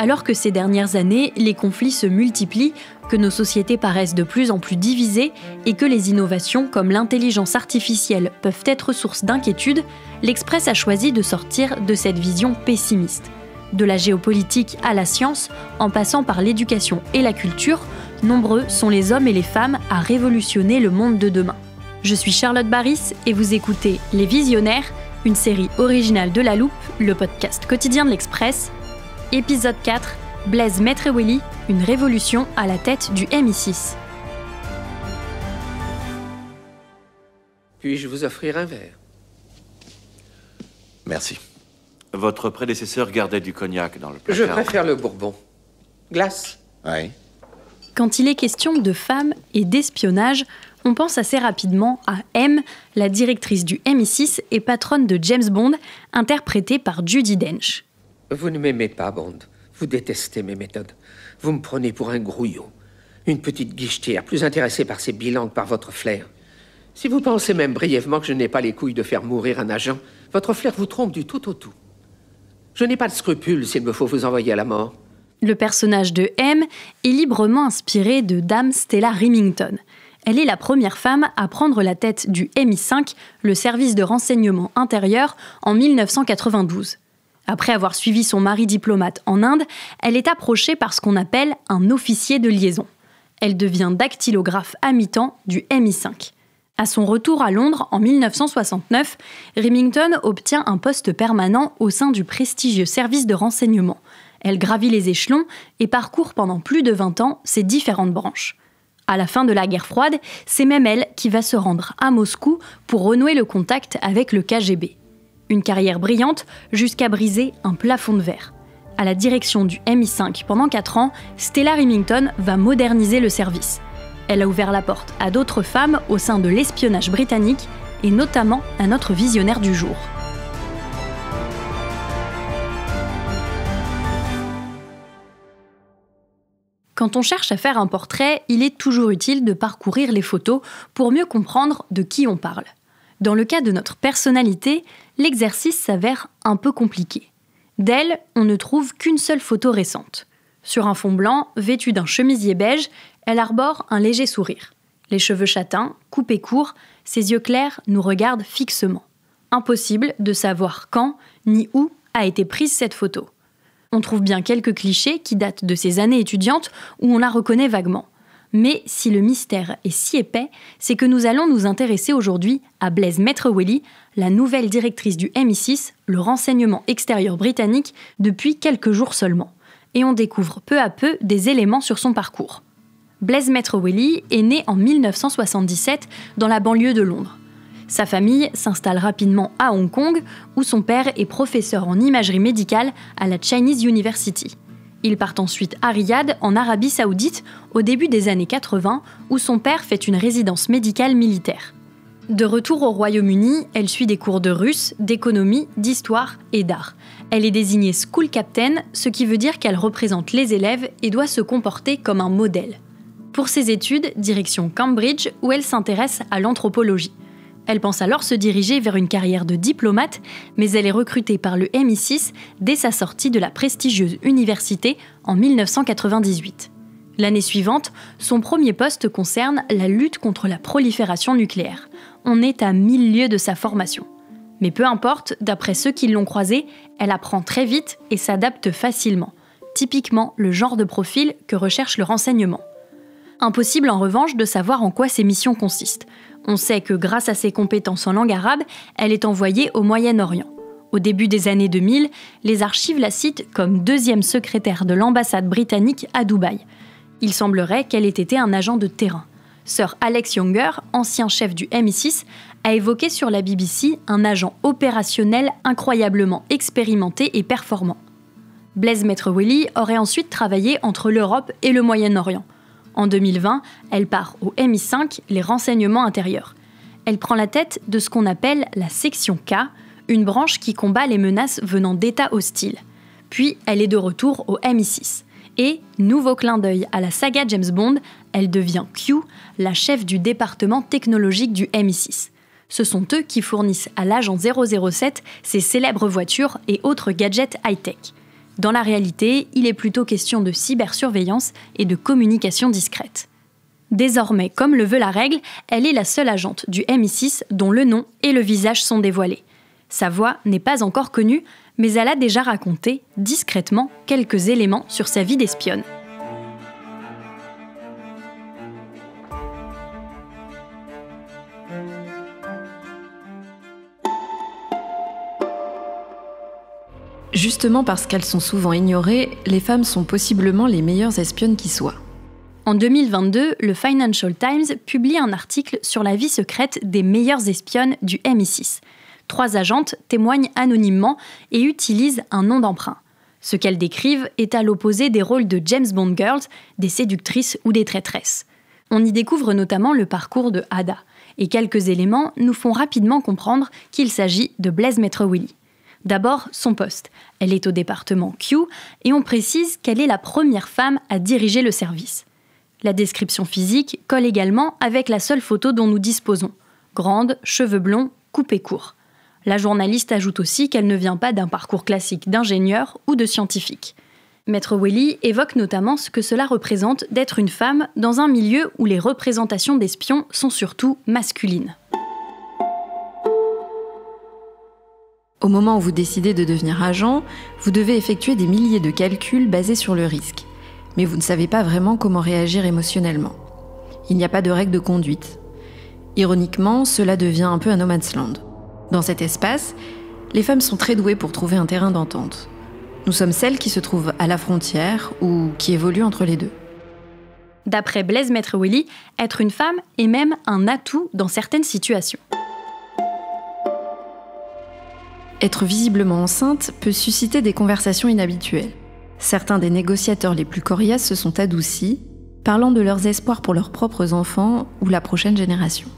Alors que ces dernières années, les conflits se multiplient, que nos sociétés paraissent de plus en plus divisées et que les innovations comme l'intelligence artificielle peuvent être source d'inquiétude, l'Express a choisi de sortir de cette vision pessimiste. De la géopolitique à la science, en passant par l'éducation et la culture, nombreux sont les hommes et les femmes à révolutionner le monde de demain. Je suis Charlotte Baris et vous écoutez Les Visionnaires, une série originale de La Loupe, le podcast quotidien de l'Express. Épisode 4, Blaise Maîtrewelli, une révolution à la tête du MI6. Puis-je vous offrir un verre? Merci. Votre prédécesseur gardait du cognac dans le placard. Je préfère le bourbon. Glace? Oui. Quand il est question de femmes et d'espionnage, on pense assez rapidement à M, la directrice du MI6 et patronne de James Bond, interprétée par Judi Dench. Vous ne m'aimez pas, Bond. Vous détestez mes méthodes. Vous me prenez pour un grouillot. Une petite guichetière, plus intéressée par ses bilans que par votre flair. Si vous pensez même brièvement que je n'ai pas les couilles de faire mourir un agent, votre flair vous trompe du tout au tout. Je n'ai pas de scrupules s'il me faut vous envoyer à la mort. Le personnage de M est librement inspiré de Dame Stella Remington. Elle est la première femme à prendre la tête du MI5, le service de renseignement intérieur, en 1992. Après avoir suivi son mari diplomate en Inde, elle est approchée par ce qu'on appelle un officier de liaison. Elle devient dactylographe à mi-temps du MI5. À son retour à Londres en 1969, Remington obtient un poste permanent au sein du prestigieux service de renseignement. Elle gravit les échelons et parcourt pendant plus de 20 ans ses différentes branches. À la fin de la guerre froide, c'est même elle qui va se rendre à Moscou pour renouer le contact avec le KGB. Une carrière brillante jusqu'à briser un plafond de verre. À la direction du MI5 pendant 4 ans, Stella Remington va moderniser le service. Elle a ouvert la porte à d'autres femmes au sein de l'espionnage britannique et notamment à notre visionnaire du jour. Quand on cherche à faire un portrait, il est toujours utile de parcourir les photos pour mieux comprendre de qui on parle. Dans le cas de notre personnalité, l'exercice s'avère un peu compliqué. D'elle, on ne trouve qu'une seule photo récente. Sur un fond blanc, vêtue d'un chemisier beige, elle arbore un léger sourire. Les cheveux châtains, coupés courts, ses yeux clairs nous regardent fixement. Impossible de savoir quand ni où a été prise cette photo. On trouve bien quelques clichés qui datent de ses années étudiantes où on la reconnaît vaguement. Mais si le mystère est si épais, c'est que nous allons nous intéresser aujourd'hui à Blaise Maîtrewelli, la nouvelle directrice du MI6, le renseignement extérieur britannique, depuis quelques jours seulement. Et on découvre peu à peu des éléments sur son parcours. Blaise Maîtrewelli est né en 1977 dans la banlieue de Londres. Sa famille s'installe rapidement à Hong Kong, où son père est professeur en imagerie médicale à la Chinese University. Ils partent ensuite à Riyad, en Arabie Saoudite, au début des années 80, où son père fait une résidence médicale militaire. De retour au Royaume-Uni, elle suit des cours de russe, d'économie, d'histoire et d'art. Elle est désignée School Captain, ce qui veut dire qu'elle représente les élèves et doit se comporter comme un modèle. Pour ses études, direction Cambridge, où elle s'intéresse à l'anthropologie. Elle pense alors se diriger vers une carrière de diplomate, mais elle est recrutée par le MI6 dès sa sortie de la prestigieuse université en 1998. L'année suivante, son premier poste concerne la lutte contre la prolifération nucléaire. On est à 1000 lieues de sa formation. Mais peu importe, d'après ceux qui l'ont croisée, elle apprend très vite et s'adapte facilement. Typiquement le genre de profil que recherche le renseignement. Impossible en revanche de savoir en quoi ses missions consistent. On sait que grâce à ses compétences en langue arabe, elle est envoyée au Moyen-Orient. Au début des années 2000, les archives la citent comme 2e secrétaire de l'ambassade britannique à Dubaï. Il semblerait qu'elle ait été un agent de terrain. Sir Alex Younger, ancien chef du MI6, a évoqué sur la BBC un agent opérationnel incroyablement expérimenté et performant. Blaise Maîtrewelli aurait ensuite travaillé entre l'Europe et le Moyen-Orient. En 2020, elle part au MI5, les renseignements intérieurs. Elle prend la tête de ce qu'on appelle la section K, une branche qui combat les menaces venant d'États hostiles. Puis, elle est de retour au MI6. Et, nouveau clin d'œil à la saga James Bond, elle devient Q, la chef du département technologique du MI6. Ce sont eux qui fournissent à l'agent 007 ses célèbres voitures et autres gadgets high-tech. Dans la réalité, il est plutôt question de cybersurveillance et de communication discrète. Désormais, comme le veut la règle, elle est la seule agente du MI6 dont le nom et le visage sont dévoilés. Sa voix n'est pas encore connue, mais elle a déjà raconté, discrètement, quelques éléments sur sa vie d'espionne. Justement parce qu'elles sont souvent ignorées, les femmes sont possiblement les meilleures espionnes qui soient. En 2022, le Financial Times publie un article sur la vie secrète des meilleures espionnes du MI6. 3 agentes témoignent anonymement et utilisent un nom d'emprunt. Ce qu'elles décrivent est à l'opposé des rôles de James Bond Girls, des séductrices ou des traîtresses. On y découvre notamment le parcours de Ada, et quelques éléments nous font rapidement comprendre qu'il s'agit de Blaise Maître Willy. D'abord, son poste. Elle est au département Q et on précise qu'elle est la première femme à diriger le service. La description physique colle également avec la seule photo dont nous disposons. Grande, cheveux blonds, coupés courts. La journaliste ajoute aussi qu'elle ne vient pas d'un parcours classique d'ingénieur ou de scientifique. Maître Willy évoque notamment ce que cela représente d'être une femme dans un milieu où les représentations d'espions sont surtout masculines. Au moment où vous décidez de devenir agent, vous devez effectuer des milliers de calculs basés sur le risque. Mais vous ne savez pas vraiment comment réagir émotionnellement. Il n'y a pas de règle de conduite. Ironiquement, cela devient un peu un no man's land. Dans cet espace, les femmes sont très douées pour trouver un terrain d'entente. Nous sommes celles qui se trouvent à la frontière ou qui évoluent entre les deux. D'après Blaise Maître Willy, être une femme est même un atout dans certaines situations. Être visiblement enceinte peut susciter des conversations inhabituelles. Certains des négociateurs les plus coriaces se sont adoucis, parlant de leurs espoirs pour leurs propres enfants ou la prochaine génération.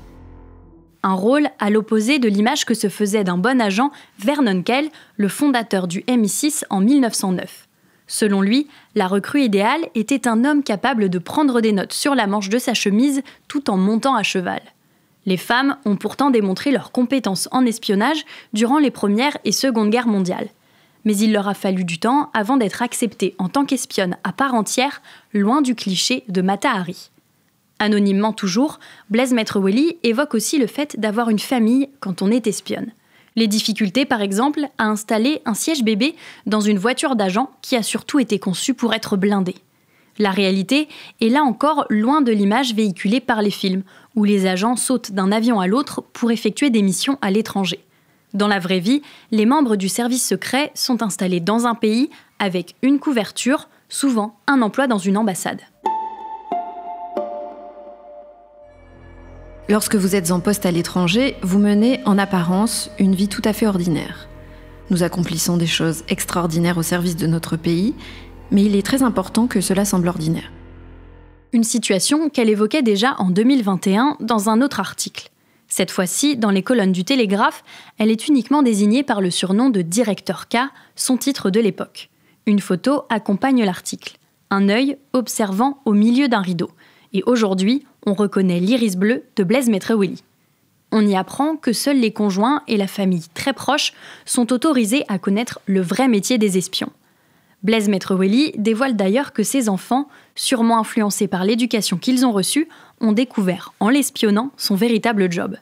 Un rôle à l'opposé de l'image que se faisait d'un bon agent Vernon Kell, le fondateur du MI6 en 1909. Selon lui, la recrue idéale était un homme capable de prendre des notes sur la manche de sa chemise tout en montant à cheval. Les femmes ont pourtant démontré leurs compétences en espionnage durant les Premières et Secondes Guerres mondiales. Mais il leur a fallu du temps avant d'être acceptées en tant qu'espionnes à part entière, loin du cliché de Mata Hari. Anonymement toujours, Blaise Maître Willy évoque aussi le fait d'avoir une famille quand on est espionne. Les difficultés, par exemple, à installer un siège bébé dans une voiture d'agent qui a surtout été conçue pour être blindée. La réalité est là encore loin de l'image véhiculée par les films, où les agents sautent d'un avion à l'autre pour effectuer des missions à l'étranger. Dans la vraie vie, les membres du service secret sont installés dans un pays avec une couverture, souvent un emploi dans une ambassade. Lorsque vous êtes en poste à l'étranger, vous menez en apparence une vie tout à fait ordinaire. Nous accomplissons des choses extraordinaires au service de notre pays, mais il est très important que cela semble ordinaire. Une situation qu'elle évoquait déjà en 2021 dans un autre article. Cette fois-ci, dans les colonnes du Télégraphe, elle est uniquement désignée par le surnom de Directeur K, son titre de l'époque. Une photo accompagne l'article. Un œil observant au milieu d'un rideau. Et aujourd'hui, on reconnaît l'iris bleu de Blaise Maître Willy. On y apprend que seuls les conjoints et la famille très proche sont autorisés à connaître le vrai métier des espions. Blaise Maître Willy dévoile d'ailleurs que ses enfants, sûrement influencés par l'éducation qu'ils ont reçue, ont découvert, en l'espionnant, son véritable job.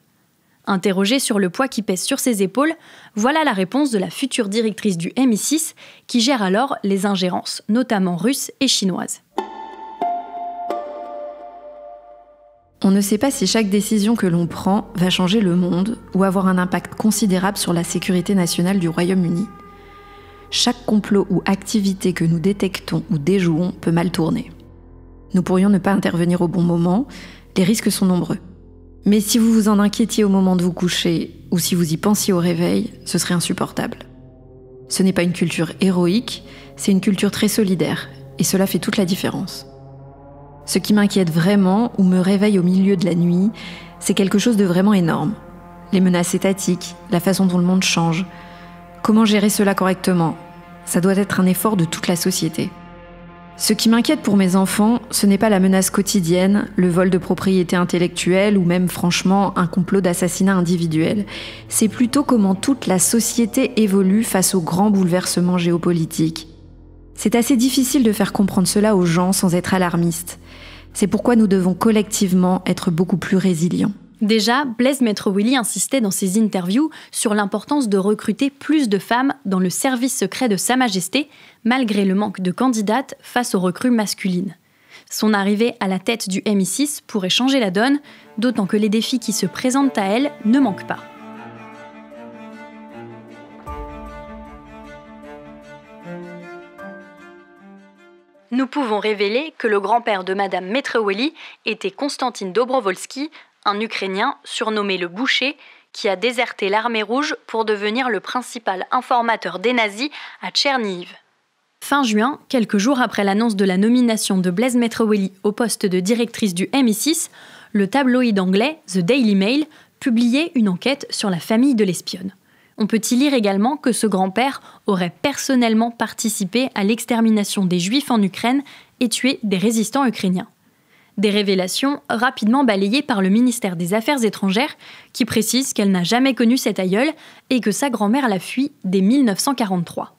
Interrogée sur le poids qui pèse sur ses épaules, voilà la réponse de la future directrice du MI6, qui gère alors les ingérences, notamment russes et chinoises. On ne sait pas si chaque décision que l'on prend va changer le monde ou avoir un impact considérable sur la sécurité nationale du Royaume-Uni. Chaque complot ou activité que nous détectons ou déjouons peut mal tourner. Nous pourrions ne pas intervenir au bon moment, les risques sont nombreux. Mais si vous vous en inquiétiez au moment de vous coucher ou si vous y pensiez au réveil, ce serait insupportable. Ce n'est pas une culture héroïque, c'est une culture très solidaire, et cela fait toute la différence. Ce qui m'inquiète vraiment ou me réveille au milieu de la nuit, c'est quelque chose de vraiment énorme. Les menaces étatiques, la façon dont le monde change. Comment gérer cela correctement ? Ça doit être un effort de toute la société. Ce qui m'inquiète pour mes enfants, ce n'est pas la menace quotidienne, le vol de propriété intellectuelle ou même franchement un complot d'assassinat individuel. C'est plutôt comment toute la société évolue face aux grands bouleversements géopolitiques. C'est assez difficile de faire comprendre cela aux gens sans être alarmiste. C'est pourquoi nous devons collectivement être beaucoup plus résilients. Déjà, Blaise Maître Willy insistait dans ses interviews sur l'importance de recruter plus de femmes dans le service secret de Sa Majesté, malgré le manque de candidates face aux recrues masculines. Son arrivée à la tête du MI6 pourrait changer la donne, d'autant que les défis qui se présentent à elle ne manquent pas. Nous pouvons révéler que le grand-père de Madame Maître Willy était Konstantin Dobrovolski, un Ukrainien surnommé le Boucher, qui a déserté l'armée rouge pour devenir le principal informateur des nazis à Tchernihiv. Fin juin, quelques jours après l'annonce de la nomination de Blaise Maître Willy au poste de directrice du MI6, le tabloïd anglais The Daily Mail publiait une enquête sur la famille de l'espionne. On peut y lire également que ce grand-père aurait personnellement participé à l'extermination des Juifs en Ukraine et tué des résistants ukrainiens. Des révélations rapidement balayées par le ministère des Affaires étrangères qui précise qu'elle n'a jamais connu cet aïeul et que sa grand-mère l'a fui dès 1943.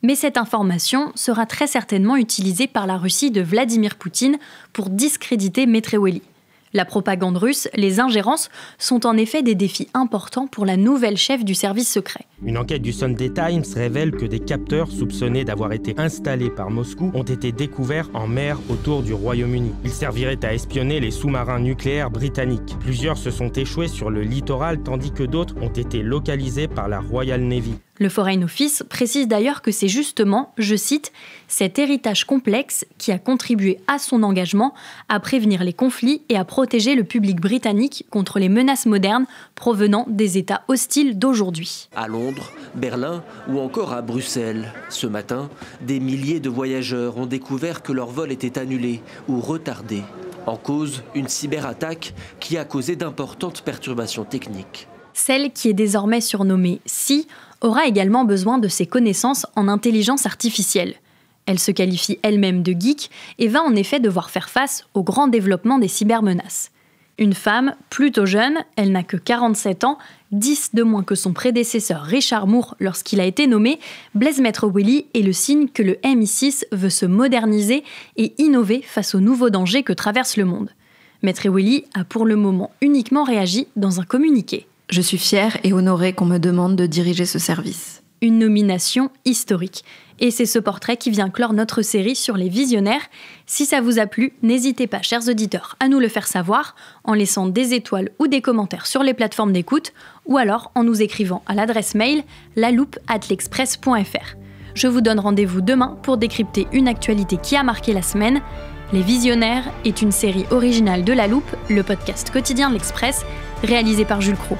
Mais cette information sera très certainement utilisée par la Russie de Vladimir Poutine pour discréditer Maître Willy. La propagande russe, les ingérences, sont en effet des défis importants pour la nouvelle chef du service secret. Une enquête du Sunday Times révèle que des capteurs soupçonnés d'avoir été installés par Moscou ont été découverts en mer autour du Royaume-Uni. Ils serviraient à espionner les sous-marins nucléaires britanniques. Plusieurs se sont échoués sur le littoral tandis que d'autres ont été localisés par la Royal Navy. Le Foreign Office précise d'ailleurs que c'est justement, je cite, « cet héritage complexe qui a contribué à son engagement à prévenir les conflits et à protéger le public britannique contre les menaces modernes provenant des États hostiles d'aujourd'hui. » À Londres, Berlin ou encore à Bruxelles, ce matin, des milliers de voyageurs ont découvert que leur vol était annulé ou retardé. En cause, une cyberattaque qui a causé d'importantes perturbations techniques. Celle qui est désormais surnommée SI aura également besoin de ses connaissances en intelligence artificielle. Elle se qualifie elle-même de geek et va en effet devoir faire face au grand développement des cybermenaces. Une femme plutôt jeune, elle n'a que 47 ans, 10 de moins que son prédécesseur Richard Moore lorsqu'il a été nommé, Blaise Maître Willy est le signe que le MI6 veut se moderniser et innover face aux nouveaux dangers que traverse le monde. Maître Willy a pour le moment uniquement réagi dans un communiqué. Je suis fière et honorée qu'on me demande de diriger ce service. Une nomination historique. Et c'est ce portrait qui vient clore notre série sur les visionnaires. Si ça vous a plu, n'hésitez pas, chers auditeurs, à nous le faire savoir en laissant des étoiles ou des commentaires sur les plateformes d'écoute ou alors en nous écrivant à l'adresse mail laloupe@l'express.fr. Je vous donne rendez-vous demain pour décrypter une actualité qui a marqué la semaine. Les Visionnaires est une série originale de La Loupe, le podcast quotidien de l'Express, réalisé par Jules Cros.